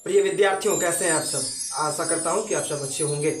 प्रिय विद्यार्थियों, कैसे हैं आप सब। आशा करता हूं कि आप सब अच्छे होंगे।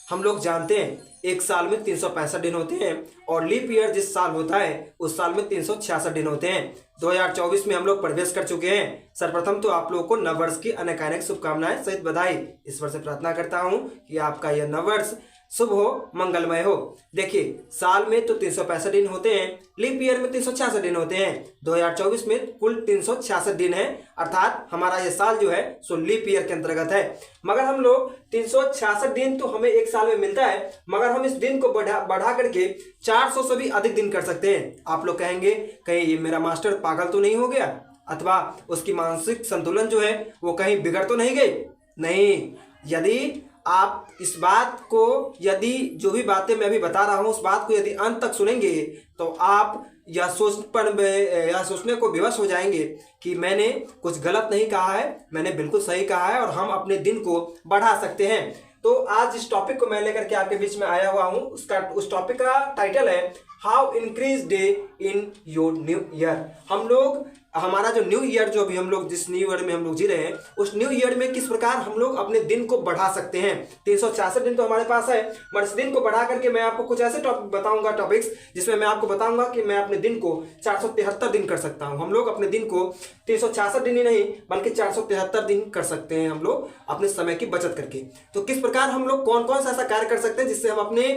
हम लोग जानते हैं एक साल में 365 दिन होते हैं और लीप ईयर जिस साल होता है उस साल में 366 दिन होते हैं। 2024 में हम लोग प्रवेश कर चुके हैं। सर्वप्रथम तो आप लोगों को नववर्ष की अनेक शुभकामनाएं सहित बधाई। ईश्वर से प्रार्थना करता हूं कि आपका यह नववर्ष शुभ हो, मंगलमय हो। देखिए, साल में तो 365 दिन होते हैं, लीप ईयर में 366 दिन होते हैं। 2024 में कुल 366 दिन है, अर्थात हमारा ये साल जो है सो लीप ईयर के अंतर्गत है। मगर हम लोग 366 दिन तो हमें एक साल में मिलता है, मगर हम इस दिन को बढ़ा करके 400 से भी अधिक दिन कर सकते हैं। आप लोग कहेंगे कहीं ये मेरा मास्टर पागल तो नहीं हो गया, अथवा उसकी मानसिक संतुलन जो है वो कहीं बिगड़ तो नहीं गई। नहीं, यदि आप इस बात को, यदि जो भी बातें मैं अभी बता रहा हूं उस बात को यदि अंत तक सुनेंगे तो आप यह सोचने को विवश हो जाएंगे कि मैंने कुछ गलत नहीं कहा है, मैंने बिल्कुल सही कहा है और हम अपने दिन को बढ़ा सकते हैं। तो आज जिस टॉपिक को मैं लेकर के आपके बीच में आया हुआ हूं उस टॉपिक का टाइटल है how increase day in your new year. हम लोग हमारा जो न्यू ईयर, जो अभी हम लोग जिस न्यू ईयर में हम लोग जी रहे हैं, उस न्यू ईयर में किस प्रकार हम लोग अपने दिन को बढ़ा सकते हैं। 366 दिन तो हमारे पास है, मगर इस दिन को बढ़ा करके मैं आपको कुछ ऐसे टॉपिक बताऊंगा, टॉपिक्स जिसमें मैं आपको बताऊंगा कि मैं अपने दिन को 473 दिन कर सकता हूं। हम लोग अपने दिन को 366 दिन ही नहीं बल्कि 473 दिन कर सकते हैं हम लोग अपने समय की बचत करके। तो किस प्रकार हम लोग कौन कौन सा ऐसा कार्य कर सकते हैं जिससे हम अपने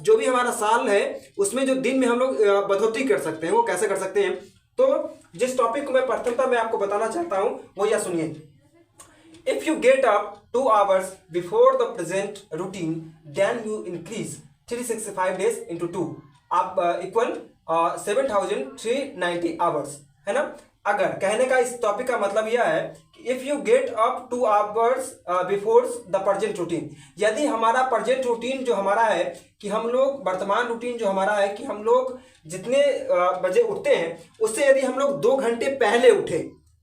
जो भी हमारा साल है उसमें जो दिन में हम लोग बढ़ोतरी कर सकते हैं, वो कैसे कर सकते हैं। तो जिस टॉपिक को मैं प्रथमता में आपको बताना चाहता हूं वो यह सुनिए। If you get up 2 hours before the present routine then you increase 365 days into 2 आप इक्वल 7390 आवर्स, है ना। अगर कहने का इस टॉपिक का मतलब यह है कि if you get up 2 hours before the present routine, यदि हमारा प्रेजेंट रूटीन जो हमारा है कि हम लोग वर्तमान रूटीन जो हमारा है कि हम लोग जितने बजे उठते हैं उससे यदि हम लोग 2 घंटे पहले उठे,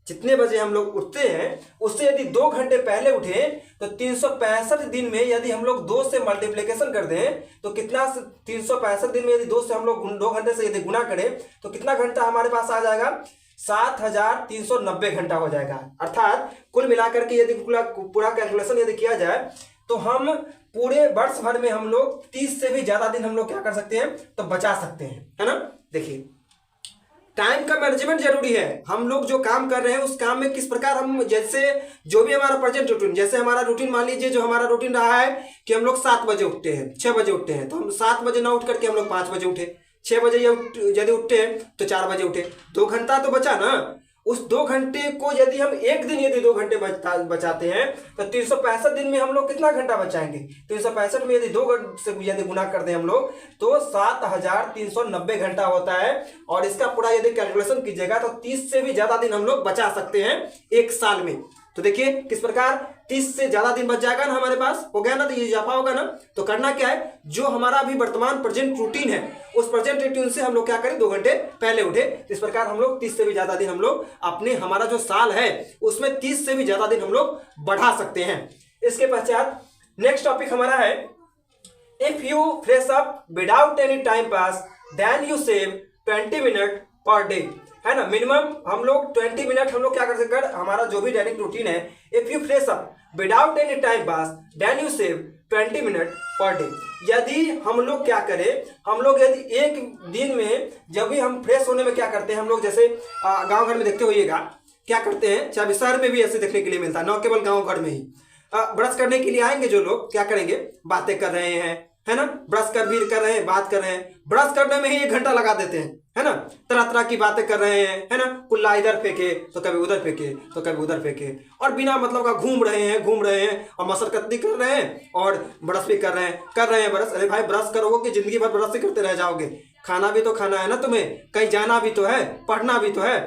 जितने बजे हम लोग उठते हैं उससे यदि 2 घंटे पहले उठे तो 365 दिन में यदि हम लोग 2 से मल्टीप्लिकेशन कर दें तो कितना, 365 दिन में यदि 2 से हम लोग 2 घंटे से यदि गुना करें तो कितना घंटा हमारे पास आ जाएगा, 7390 घंटा हो जाएगा। अर्थात कुल मिलाकर के यदि पूरा कैलकुलेशन यदि किया जाए तो हम पूरे वर्ष भर में हम लोग 30 से भी ज्यादा दिन हम लोग क्या कर सकते हैं, तो बचा सकते हैं, है ना। देखिए, टाइम का मैनेजमेंट जरूरी है। हम लोग जो काम कर रहे हैं उस काम में किस प्रकार हम, जैसे जो भी हमारा प्रेजेंट रूटीन, जैसे हमारा रूटीन मान लीजिए जो हमारा रूटीन रहा है कि हम लोग 7 बजे उठते हैं, 6 बजे उठते हैं, तो हम 7 बजे ना उठ करके हम लोग 5 बजे उठे, 6 बजे यदि उठते हैं तो 4 बजे उठे, 2 घंटा तो बचा ना। उस 2 घंटे को यदि हम एक दिन यदि 2 घंटे बचाते हैं तो 365 दिन में हम लोग कितना घंटा बचाएंगे, 365 में यदि 2 घंटे से यदि गुना कर दें हम लोग तो 7390 घंटा होता है। और इसका पूरा यदि कैलकुलेशन कीजिएगा तो 30 से भी ज्यादा दिन हम लोग बचा सकते हैं एक साल में। तो देखिए किस प्रकार 30 से ज्यादा दिन बच जाएगा ना, हमारे पास हो गया ना, तो ये इजाफा होगा ना। तो करना क्या है, जो हमारा अभी वर्तमान प्रेजेंट रूटीन है उस प्रेजेंट रूटीन से हम लोग क्या करें, 2 घंटे पहले उठे। इस प्रकार हम लोग 30 से भी ज्यादा दिन हम लोग अपने, हमारा जो साल है उसमें 30 से भी ज्यादा दिन हम लोग बढ़ा सकते हैं। इसके पश्चात नेक्स्ट टॉपिक हमारा है if you fresh up without any time pass then you save 20 minute per day, है ना। मिनिमम हम लोग 20 मिनट हम लोग क्या कर सकते हैं, हमारा जो भी दैनिक रूटीन है, if you fresh up without any time pass then you save 20 minute per day. यदि हम लोग क्या करें, हम लोग यदि एक दिन में जब भी हम फ्रेश होने में क्या करते हैं, हम लोग जैसे गांव घर में देखते होइएगा क्या करते हैं, चाहे शहर में भी ऐसे देखने के लिए मिलता है, न केवल गांव घर में ही। ब्रश करने के लिए आएंगे जो लोग, क्या करेंगे, बातें कर रहे हैं, है ना, ब्रश कर रहे हैं, बात कर रहे हैं, ब्रश करने में ही 1 घंटा लगा देते हैं, है ना। तरह तरह की बातें कर रहे हैं, है ना, कुल्ला इधर फेंके तो कभी उधर फेंके तो कभी उधर फेंके, और बिना मतलब का घूम रहे हैं और मसरकत्ती कर रहे हैं और ब्रश भी कर रहे हैं ब्रश। अरे भाई, ब्रश करोगे कि जिंदगी भर ब्रश ही करते रह जाओगे, खाना भी तो खाना है ना, तुम्हें कहीं जाना भी तो है, पढ़ना भी तो है।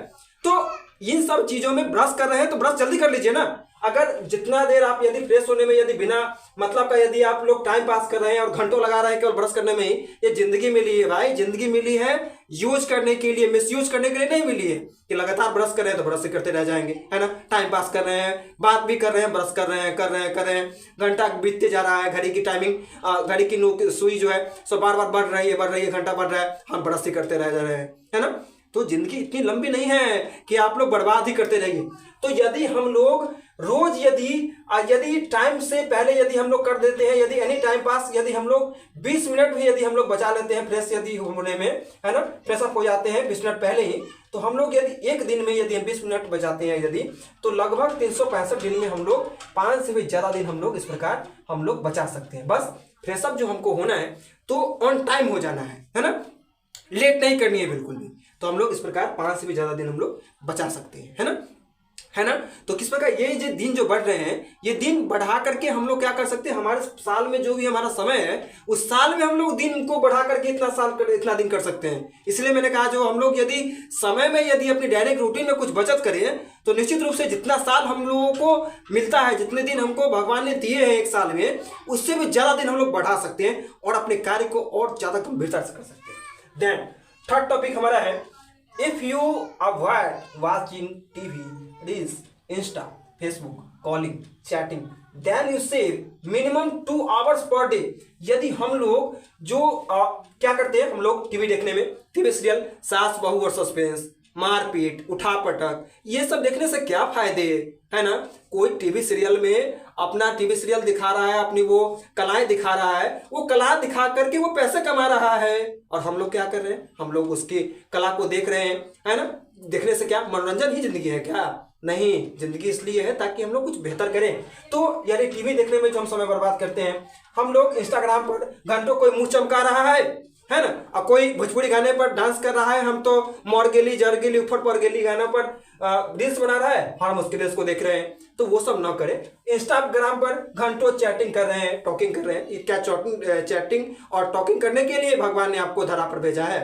तो इन सब चीजों में ब्रश कर रहे हैं तो ब्रश जल्दी कर लीजिए ना। अगर जितना देर आप यदि फ्रेश होने में यदि बिना मतलब का यदि आप लोग टाइम पास कर रहे हैं और घंटों लगा रहे हैं केवल ब्रश करने में ही, ये जिंदगी मिली है भाई, जिंदगी मिली है यूज करने के लिए, मिस यूज करने के लिए नहीं मिली है कि लगातार ब्रश कर रहे हैं तो ब्रश करते रह जाएंगे, है ना। टाइम पास कर रहे हैं, बात भी कर रहे हैं, ब्रश कर रहे हैं, घंटा बीतते जा रहा है, घड़ी की टाइमिंग, घड़ी की सुई जो है सो बार बार बढ़ रही है, घंटा बढ़ रहा है, हम ब्रश ही करते रह जा रहे हैं, है ना। तो जिंदगी इतनी लंबी नहीं है कि आप लोग बर्बाद ही करते रहिए। तो यदि हम लोग रोज यदि टाइम से पहले यदि हम लोग कर देते हैं, यदि एनी टाइम पास यदि हम लोग 20 मिनट भी यदि हम लोग बचा लेते हैं फ्रेश यदि होने में, है ना, फ्रेश अप हो जाते हैं 20 मिनट पहले ही, तो हम लोग यदि एक दिन में यदि हम 20 मिनट बचाते हैं यदि, तो लगभग 365 दिन में हम लोग 5 से भी ज़्यादा दिन हम लोग इस प्रकार हम लोग बचा सकते हैं। बस फ्रेशअप जो हमको होना है तो ऑन टाइम हो जाना है ना, लेट नहीं करनी है बिल्कुल भी। तो हम लोग इस प्रकार 5 से भी ज़्यादा दिन हम लोग बचा सकते हैं, है ना। तो किस प्रकार ये जो दिन जो बढ़ रहे हैं, ये दिन बढ़ा करके हम लोग क्या कर सकते हैं, हमारे साल में जो भी हमारा समय है उस साल में हम लोग दिन को बढ़ा करके इतना दिन कर सकते हैं। इसलिए मैंने कहा जो हम लोग यदि समय में यदि अपनी दैनिक रूटीन में कुछ बचत करें तो निश्चित रूप से जितना साल हम लोगों को मिलता है, जितने दिन हमको भगवान ने दिए हैं एक साल में, उससे भी ज़्यादा दिन हम लोग बढ़ा सकते हैं और अपने कार्य को और ज़्यादा गंभीरता से कर सकते हैं। देन थर्ड टॉपिक हमारा है, if you avoid watching TV, reels, Insta, Facebook, calling, chatting, then you save minimum 2 hours per day. यदि हम लोग जो क्या करते हैं, हम लोग टीवी देखने में, टीवी सीरियल सास बहू और सस्पेंस, मारपीट, उठापटक, ये सब देखने से क्या फायदे, है ना। कोई टीवी सीरियल में अपना टीवी सीरियल दिखा रहा है, अपनी वो कलाएं दिखा रहा है, वो कला दिखा करके वो पैसे कमा रहा है, और हम लोग क्या कर रहे हैं, हम लोग उसकी कला को देख रहे हैं, है ना। देखने से क्या मनोरंजन ही जिंदगी है क्या? नहीं, जिंदगी इसलिए है ताकि हम लोग कुछ बेहतर करें। तो यानी टीवी देखने में जो हम समय बर्बाद करते हैं, हम लोग इंस्टाग्राम पर घंटों कोई मुंह चमका रहा है ना, और कोई भोजपुरी गाने पर डांस कर रहा है, हम तो मर गेली जर गेली उफर पर गेली गाना पर रील्स बना रहा है, हम उसके रील्स को देख रहे हैं। तो वो सब ना करें। इंस्टाग्राम पर घंटों चैटिंग कर रहे हैं, टॉकिंग कर रहे हैं, क्या चैटिंग और टॉकिंग करने के लिए भगवान ने आपको धरा पर भेजा है,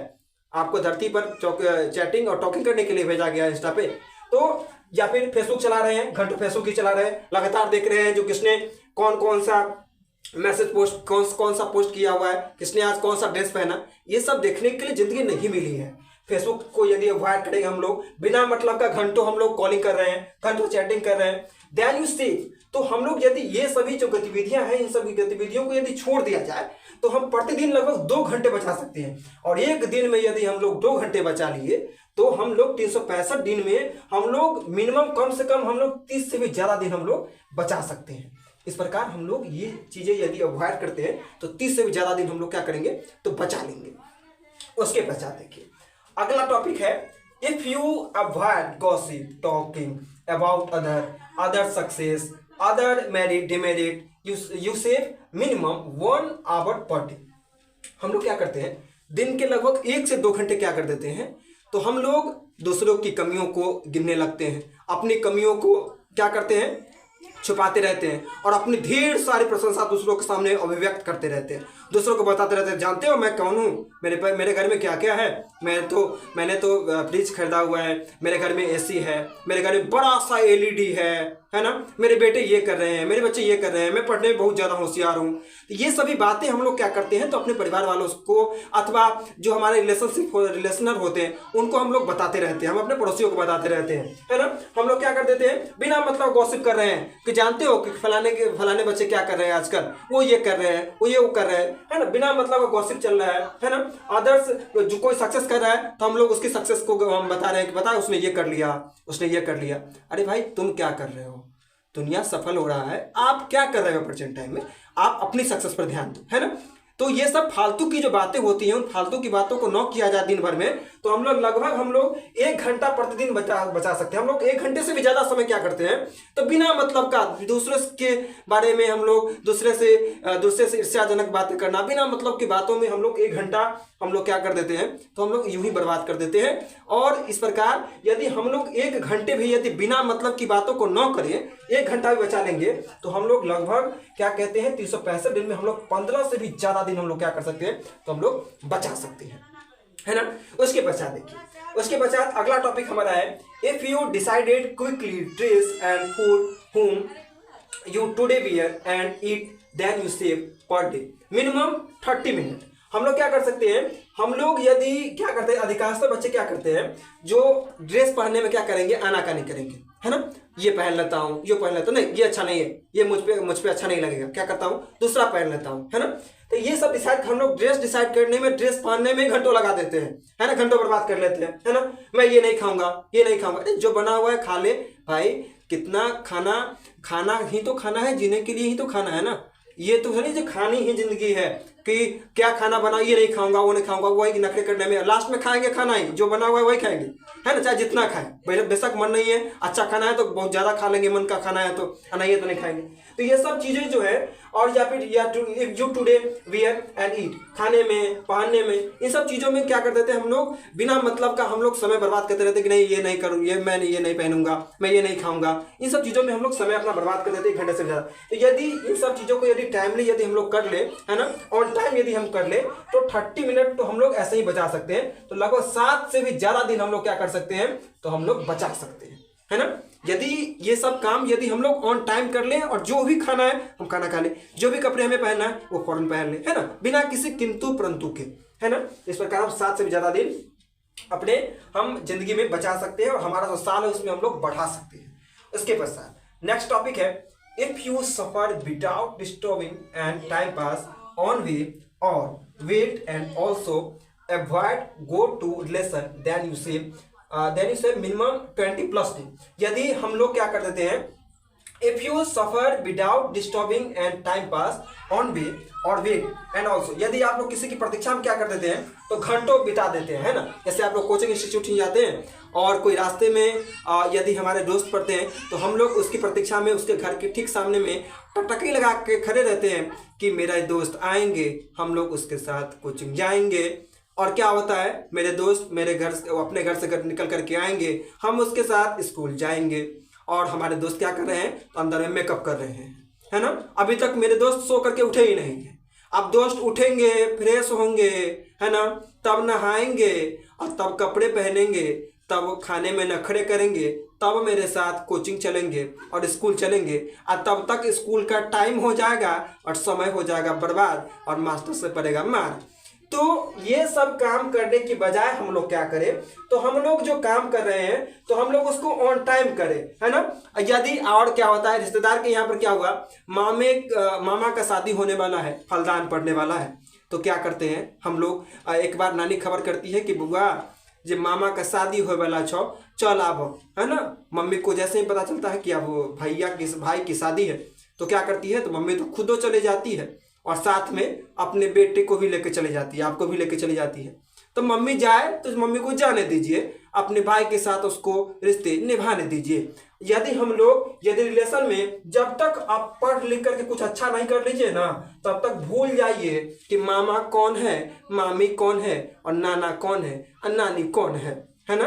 आपको धरती पर चैटिंग और टॉकिंग करने के लिए भेजा गया है इंस्टा पे। तो या फिर फेसबुक चला रहे हैं, घंटों फेसबुक ही चला रहे हैं, लगातार देख रहे हैं जो किसने कौन सा मैसेज पोस्ट कौन सा पोस्ट किया हुआ है, किसने आज कौन सा ड्रेस पहना, ये सब देखने के लिए जिंदगी नहीं मिली है। फेसबुक को यदि अवॉइड करेंगे हम लोग, बिना मतलब का घंटों हम लोग कॉलिंग कर रहे हैं, घंटों चैटिंग कर रहे हैं, देन यू सी, तो हम लोग यदि ये सभी जो गतिविधियां हैं, इन सभी गतिविधियों को यदि छोड़ दिया जाए तो हम प्रतिदिन लगभग 2 घंटे बचा सकते हैं। और एक दिन में यदि हम लोग 2 घंटे बचा लिए तो हम लोग 365 दिन में हम लोग मिनिमम कम से कम हम लोग 30 से भी ज्यादा दिन हम लोग बचा सकते हैं। इस प्रकार हम लोग ये चीजें यदि अवॉइड करते हैं तो 30 से भी ज्यादा दिन हम लोग क्या करेंगे तो बचा लेंगे। उसके पश्चात देखिए अगला टॉपिक है, if you avoid gossip, talking about other success, other merit, demerit, you save minimum 1 hour per day. हम लोग क्या करते हैं, दिन के लगभग 1 से 2 घंटे क्या कर देते हैं, तो हम लोग दूसरों की कमियों को गिनने लगते हैं, अपनी कमियों को क्या करते हैं छुपाते रहते हैं, और अपनी ढेर सारी प्रशंसा दूसरों के सामने अभिव्यक्त करते रहते हैं, दूसरों को बताते रहते हैं, जानते हो मैं कौन हूँ, मेरे घर में क्या क्या है, मैंने तो फ्रिज खरीदा हुआ है, मेरे घर में एसी है, मेरे घर में बड़ा सा एलईडी है ना, मेरे बेटे ये कर रहे हैं, मेरे बच्चे ये कर रहे हैं, मैं पढ़ने में बहुत ज़्यादा होशियार हूँ। ये सभी बातें हम लोग क्या करते हैं तो अपने परिवार वालों को अथवा जो हमारे रिलेशनर होते हैं उनको हम लोग बताते रहते हैं, हम अपने पड़ोसियों को बताते रहते हैं, है ना। हम लोग क्या कर देते हैं, बिना मतलब गॉसिप कर रहे हैं कि जानते हो कि फलाने बच्चे क्या कर रहे हैं आजकल, वो ये कर रहे हैं, वो कर रहे हैं, है ना, बिना मतलब गॉसिप चल रहा है ना। अदर्स जो कोई सक्सेस कर रहा है तो हम लोग उसकी सक्सेस को हम बता रहे हैं कि बता उसने ये कर लिया, उसने ये कर लिया। अरे भाई तुम क्या कर रहे हो, दुनिया सफल हो रहा है, आप क्या कर रहे हो प्रेजेंट टाइम में, आप अपनी सक्सेस पर ध्यान दो, है ना। तो ये सब फालतू की जो बातें होती हैं, उन फालतू की बातों को न किया जाए दिन भर में, तो हम लोग लगभग 1 घंटा प्रतिदिन बचा सकते हैं। हम लोग 1 घंटे से भी ज्यादा समय क्या करते हैं तो बिना मतलब का दूसरे के बारे में हम लोग दूसरे से ईर्ष्याजनक बातें करना, बिना मतलब की बातों में हम लोग 1 घंटा हम लोग क्या कर देते हैं तो हम लोग यूं ही बर्बाद कर देते हैं। और इस प्रकार यदि हम लोग 1 घंटे भी यदि बिना मतलब की बातों को न करें, 1 घंटा भी बचा लेंगे तो हम लोग लगभग क्या कहते हैं 365 दिन में हम लोग 15 से भी ज्यादा दिन हम लोग क्या कर सकते हैं तो हम लोग बचा सकते हैं, है ना। उसके पश्चात देखिए, उसके पश्चात अगला टॉपिक हमारा है, if you decided quickly dress and food whom you today wear and eat, then you save per day minimum 30 minute. हम लोग क्या कर सकते हैं, हम लोग यदि क्या करते हैं, अधिकांशतः बच्चे क्या करते हैं जो ड्रेस पहनने में क्या करेंगे आनाकानी करेंगे, है ना, ये पहन लेता हूँ, ये पहन लेता हूँ, नहीं ये अच्छा नहीं है, ये मुझ पे अच्छा नहीं लगेगा, क्या करता हूँ दूसरा पहन लेता हूँ, है ना। तो ये सब हम लोग ड्रेस डिसाइड करने में, ड्रेस पहनने में घंटों लगा देते हैं, है ना, घंटों बर्बाद कर लेते हैं, है ना। मैं ये नहीं खाऊंगा, ये नहीं खाऊंगा, जो बना हुआ है खा ले भाई, कितना खाना, खाना ही तो खाना है, जीने के लिए ही तो खाना है ना। ये तो नहीं जो खानी ही जिंदगी है कि क्या खाना बना, ये नहीं खाऊंगा वो नहीं खाऊंगा, वही नखरे करने में लास्ट में खाएंगे खाना ही जो बना हुआ है वही खाएंगे, है ना, चाहे जितना खाएं। बेशक मन नहीं है, अच्छा खाना है तो बहुत ज़्यादा खा लेंगे, मन का खाना है तो, नहीं है तो नहीं खाएंगे। तो ये सब चीज़ें जो है, और या फिर you today wear and eat, खाने में पहनने में, इन सब चीज़ों में क्या कर देते हैं हम लोग, बिना मतलब का हम लोग समय बर्बाद करते रहते कि नहीं ये नहीं करूँ, ये मैं ये नहीं पहनूंगा, मैं ये नहीं खाऊंगा। इन सब चीज़ों में हम लोग समय अपना बर्बाद कर देते हैं 1 घंटे से ज़्यादा। तो यदि इन सब चीज़ों को यदि टाइमली यदि हम लोग कर ले, है ना, ऑन टाइम यदि हम कर ले, तो 30 मिनट तो हम लोग ऐसे ही बचा सकते हैं। तो लगभग 7 से भी ज़्यादा दिन हम लोग क्या कर सकते हैं, तो हम लोग बचा सकते हैं, है ना। यदि ये सब काम यदि हम लोग ऑन टाइम कर लें, और जो भी खाना है हम खाना खा लें, जो भी कपड़े हमें पहनना है वो फौरन पहन लें, है ना, बिना किसी किंतु परंतु के, है ना। इस प्रकार हम 7 से भी ज़्यादा दिन अपने हम जिंदगी में बचा सकते हैं, और हमारा जो साल है उसमें हम लोग बढ़ा सकते हैं। उसके पश्चात नेक्स्ट टॉपिक है, if you suffer without disturbing and time pass on way और weight and also avoid go to relation then you say minimum 20+ day. यदि हम लोग क्या कर देते हैं, if you suffer without disturbing and time pass on way और weight and also, यदि आप लोग किसी की प्रतीक्षा में क्या कर देते हैं, तो घंटों बिता देते हैं, है ना। जैसे आप लोग कोचिंग इंस्टीट्यूट ही जाते हैं और कोई रास्ते में यदि हमारे दोस्त पढ़ते हैं, तो हम लोग उसकी प्रतीक्षा में उसके घर के ठीक सामने में टकटकी लगा के खड़े रहते हैं कि मेरा दोस्त आएंगे, हम लोग उसके साथ कोचिंग जाएंगे। और क्या होता है, मेरे दोस्त मेरे घर से, अपने घर से निकल करके आएंगे, हम उसके साथ स्कूल जाएंगे, और हमारे दोस्त क्या कर रहे हैं, तो अंदर में मेकअप कर रहे हैं, है ना। अभी तक मेरे दोस्त सो करके उठे ही नहीं है। अब दोस्त उठेंगे, फ्रेश होंगे, है ना, तब नहाएंगे और तब कपड़े पहनेंगे, तब खाने में नखरे करेंगे, तब मेरे साथ कोचिंग चलेंगे और स्कूल चलेंगे, और तब तक स्कूल का टाइम हो जाएगा और समय हो जाएगा बर्बाद, और मास्टर से पड़ेगा मार। तो ये सब काम करने की बजाय हम लोग क्या करें, तो हम लोग जो काम कर रहे हैं तो हम लोग उसको ऑन टाइम करें, है ना। यदि और क्या होता है, रिश्तेदार के यहाँ पर क्या हुआ, मामा का शादी होने वाला है, फलदान पड़ने वाला है, तो क्या करते हैं हम लोग, एक बार नानी खबर करती है कि बुआ जब मामा का शादी होने वाला छो, चल आब, है ना। मम्मी को जैसे ही पता चलता है कि अब भाई की शादी है, तो क्या करती है, तो मम्मी तो खुद चले जाती है और साथ में अपने बेटे को भी लेके चली जाती है, आपको भी लेके चली जाती है। तो मम्मी जाए तो मम्मी को जाने दीजिए, अपने भाई के साथ उसको रिश्ते निभाने दीजिए। यदि हम लोग यदि रिलेशन में जब तक आप पढ़ लिख करके कुछ अच्छा नहीं कर लीजिए ना, तब तक भूल जाइए कि मामा कौन है, मामी कौन है, और नाना कौन है, और नानी कौन है ना।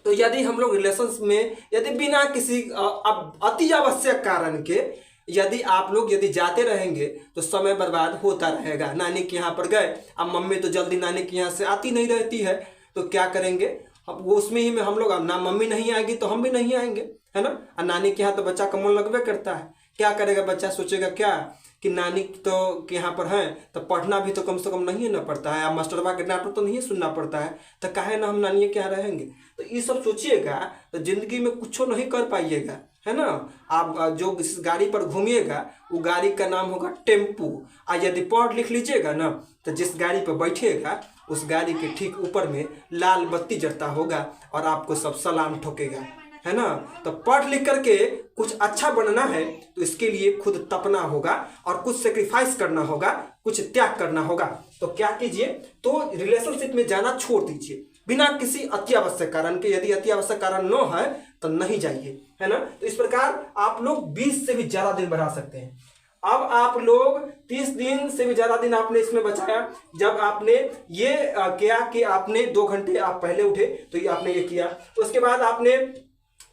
तो यदि हम लोग रिलेशन में यदि बिना किसी अति आवश्यक कारण के यदि आप लोग यदि जाते रहेंगे तो समय बर्बाद होता रहेगा। नानी के यहाँ पर गए, अब मम्मी तो जल्दी नानी के यहाँ से आती नहीं रहती है, तो क्या करेंगे, अब वो उसमें ही में हम लोग, अब ना मम्मी नहीं आएगी तो हम भी नहीं आएंगे, है ना। और नानी के यहाँ तो बच्चा का मन लगवे करता है, क्या करेगा बच्चा, सोचेगा क्या कि नानी तो के यहाँ पर हैं तो पढ़ना भी तो कम से कम नहीं ना पड़ता है, अब मास्टरबा के नाटक तो नहीं सुनना पड़ता है, तो काहे ना हम नानी के यहाँ रहेंगे। तो ये सब सोचिएगा तो जिंदगी में कुछ नहीं कर पाइएगा, है ना। आप जो इस गाड़ी पर घूमिएगा वो गाड़ी का नाम होगा टेम्पू, और यदि पढ़ लिख लीजिएगा ना, तो जिस गाड़ी पर बैठिएगा उस गाड़ी के ठीक ऊपर में लाल बत्ती जलता होगा और आपको सब सलाम ठोकेगा, है ना। तो पढ़ लिख करके कुछ अच्छा बनना है तो इसके लिए खुद तपना होगा और कुछ सेक्रीफाइस करना होगा, कुछ त्याग करना होगा। तो क्या कीजिए, तो रिलेशनशिप में जाना छोड़ दीजिए बिना किसी अति आवश्यक कारण के। यदि अति आवश्यक कारण न है तो नहीं जाइए, है ना। तो इस प्रकार आप लोग 20 से भी ज्यादा दिन बढ़ा सकते हैं। अब आप लोग 30 दिन से भी ज्यादा दिन आपने इसमें बचाया, जब आपने ये किया कि आपने 2 घंटे आप पहले उठे, तो ये आपने ये किया। तो उसके बाद आपने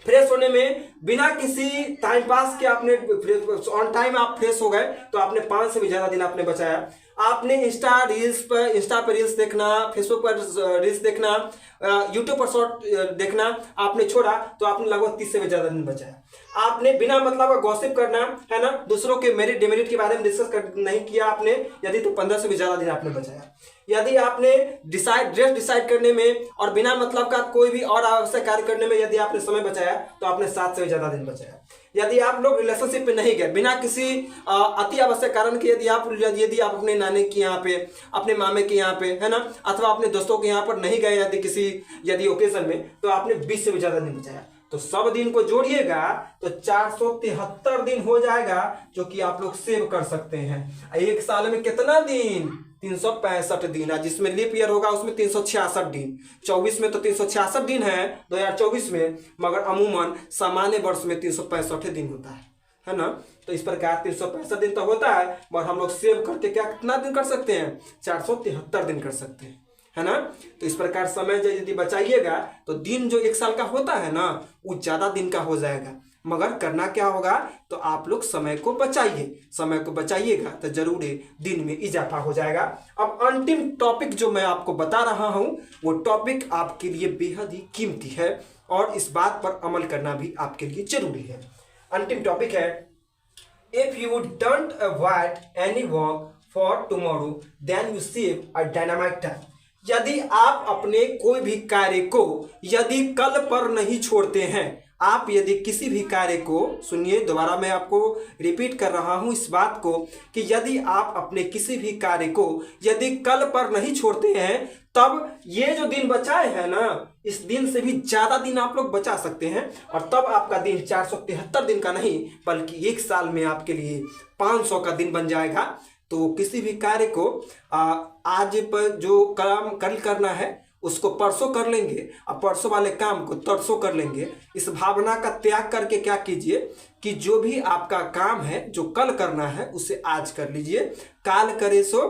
फ्रेश होने में बिना किसी टाइम पास के आपने ऑन टाइम आप फ्रेश हो गए, तो आपने 5 से भी ज्यादा दिन आपने बचाया। आपने इंस्टा पर रील्स देखना, फेसबुक पर रील्स देखना, यूट्यूब पर शॉर्ट देखना आपने छोड़ा, तो आपने लगभग 30 से भी ज्यादा दिन बचाया। आपने बिना मतलब का गॉसिप करना, है ना, दूसरों के मेरिट डिमेरिट के बारे में डिस्कस नहीं किया आपने, यदि तो 15 से भी ज्यादा दिन आपने बचाया। यदि आपने ड्रेस डिसाइड करने में और बिना मतलब का कोई भी और आवश्यक कार्य करने में यदि आपने समय बचाया, तो आपने 7 से भी ज्यादा दिन बचाया। यदि आप लोग रिलेशनशिप में नहीं गए बिना किसी अति आवश्यक कारण के, यदि आप अपने नानी के यहाँ पे, अपने मामे के यहाँ पे, है ना, अथवा अपने दोस्तों के यहाँ पर नहीं गए, यदि ओकेजन में, तो आपने 20 से भी ज्यादा दिन बचाया। तो सब दिन को जोड़िएगा तो 473 दिन हो जाएगा, जो कि आप लोग सेव कर सकते हैं। एक साल में कितना दिन? 365 दिन है, जिसमें लीप ईयर होगा उसमें 366 दिन। 24 में तो 366 दिन है 2024 में, मगर अमूमन सामान्य वर्ष में 365 दिन होता है ना। तो इस प्रकार 365 दिन तो होता है, मगर हम लोग सेव करके क्या कितना दिन कर सकते हैं? 473 दिन कर सकते हैं, है ना। तो इस प्रकार समय यदि बचाइएगा तो दिन जो एक साल का होता है ना, वो ज्यादा दिन का हो जाएगा। मगर करना क्या होगा? तो आप लोग समय को बचाइए, समय को बचाइएगा तो जरूर दिन में इजाफा हो जाएगा। अब अंतिम टॉपिक जो मैं आपको बता रहा हूं, वो टॉपिक आपके लिए बेहद ही कीमती है और इस बात पर अमल करना भी आपके लिए जरूरी है। अंतिम टॉपिक है, if you don't avoid any work for tomorrow then you save a dynamite time. यदि आप अपने कोई भी कार्य को यदि कल पर नहीं छोड़ते हैं, आप यदि किसी भी कार्य को, सुनिए दोबारा मैं आपको रिपीट कर रहा हूं इस बात को, कि यदि आप अपने किसी भी कार्य को यदि कल पर नहीं छोड़ते हैं, तब ये जो दिन बचाए हैं ना, इस दिन से भी ज्यादा दिन आप लोग बचा सकते हैं। और तब आपका दिन 473 दिन का नहीं, बल्कि एक साल में आपके लिए 500 का दिन बन जाएगा। तो किसी भी कार्य को आज पर जो काम कल करना है उसको परसों कर लेंगे, और परसों वाले काम को तरसों कर लेंगे। इस भावना का त्याग करके क्या कीजिए कि जो भी आपका काम है जो कल करना है उसे आज कर लीजिए। काल करे सो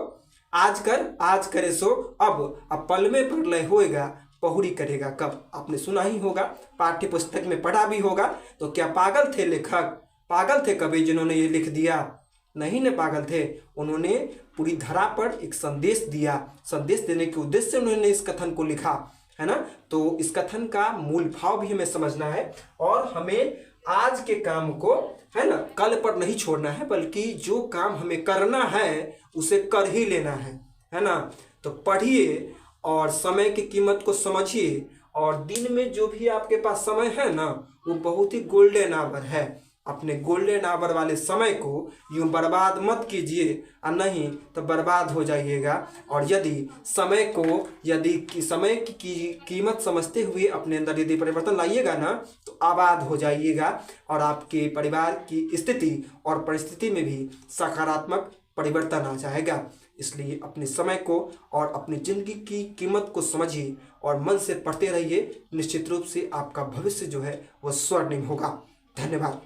आज कर, आज करे सो अब पल में प्रलय होएगा, पहुरी करेगा कब। आपने सुना ही होगा, पाठ्य पुस्तक में पढ़ा भी होगा। तो क्या पागल थे लेखक, पागल थे कवि जिन्होंने ये लिख दिया? नहीं न पागल थे, उन्होंने पूरी धरा पर एक संदेश दिया। संदेश देने के उद्देश्य से उन्होंने इस कथन को लिखा, है ना। तो इस कथन का मूल भाव भी हमें समझना है और हमें आज के काम को, है ना, कल पर नहीं छोड़ना है, बल्कि जो काम हमें करना है उसे कर ही लेना है ना। तो पढ़िए और समय की कीमत को समझिए, और दिन में जो भी आपके पास समय है ना, वो बहुत ही गोल्डन आवर है। अपने गोल्डन आवर वाले समय को यूं बर्बाद मत कीजिए, और नहीं तो बर्बाद हो जाइएगा। और यदि समय की कीमत समझते हुए अपने अंदर यदि परिवर्तन लाइएगा ना, तो आबाद हो जाइएगा और आपके परिवार की स्थिति और परिस्थिति में भी सकारात्मक परिवर्तन आ जाएगा। इसलिए अपने समय को और अपनी जिंदगी की कीमत को समझिए और मन से पढ़ते रहिए। निश्चित रूप से आपका भविष्य जो है वह स्वर्णिम होगा। धन्यवाद।